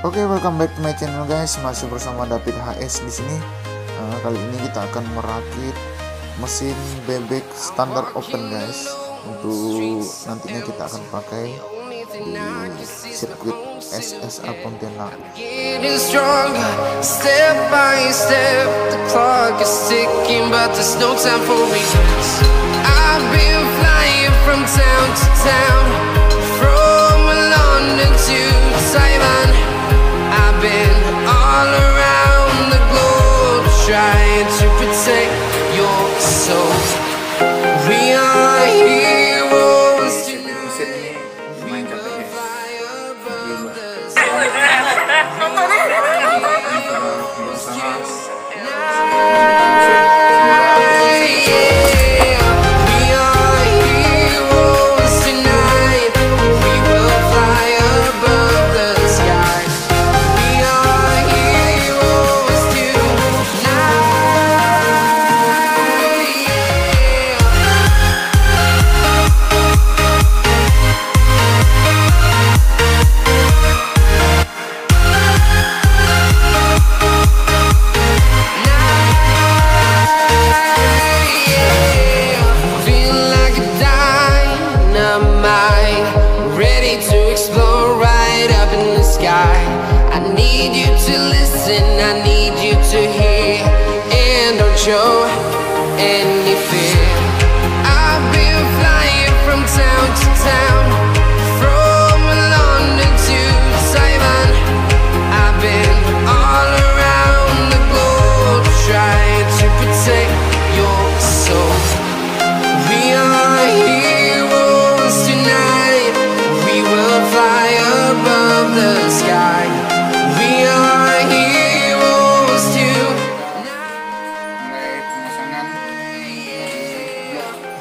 Oke, welcome back to my channel guys. Masih bersama David HS di sini. Kali ini kita akan merakit mesin bebek standar open guys. Untuk nantinya kita akan pakai di sirkuit SSA Pontianak. Step by step, the clock is ticking, but there's no time for regrets. I've been flying from town to town, from London to Taiwan. I've been all around the globe, trying to protect your soul. We are heroes tonight. We will fly above the sky. I need you to listen, I need you to hear, and don't show any fear. I've been flying from town to town, from London to Taiwan. I've been all around the globe, trying to protect your soul. We are heroes tonight, we will fly above the sky. We are heroes tonight. Mulai pemasangan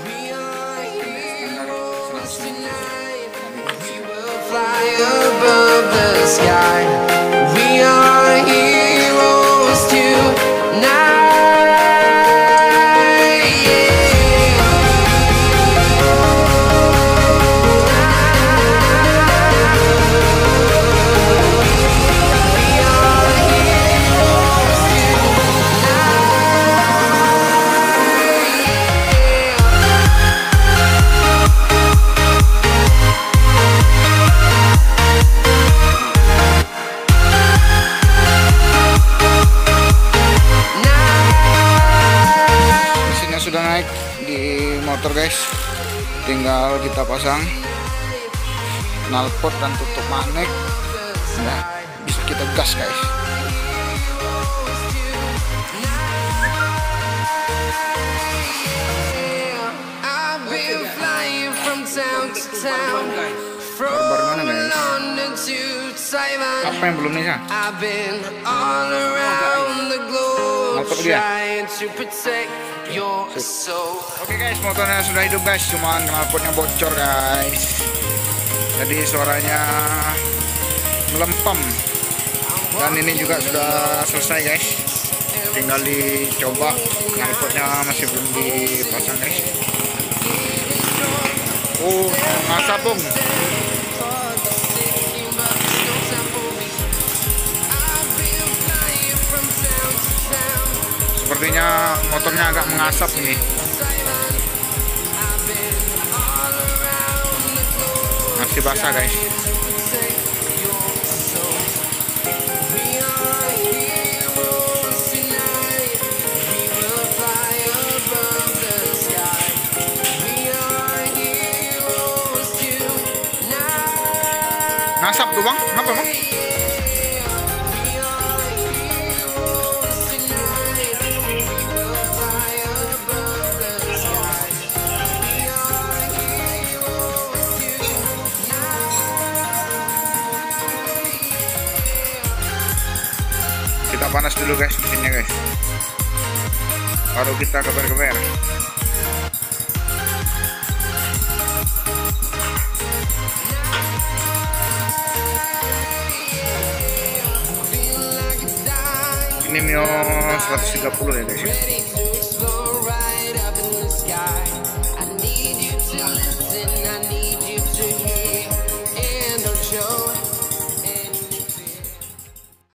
We are heroes tonight. We will fly above the sky. We are heroes tonight. sudah naik di motor guys, tinggal kita pasang knalpot dan tutup magnet. Nah, bisa kita gas guys. Kalbar mana guys? Apa yang belum nih ya? Knalpot dia. Oke guys, motornya sudah hidup guys, cuman knalpotnya bocor guys, jadi suaranya melempem. Dan ini juga sudah selesai guys, tinggal dicoba. Knalpotnya masih belum dipasang guys. Oh, ngasap bung. Sepertinya motornya agak mengasap ini. Masih basah guys. Ngasap tuh bang, kenapa bang? Kita panas dulu guys mesinnya guys, baru kita geber-geber. Ini Mio 130 ya guys.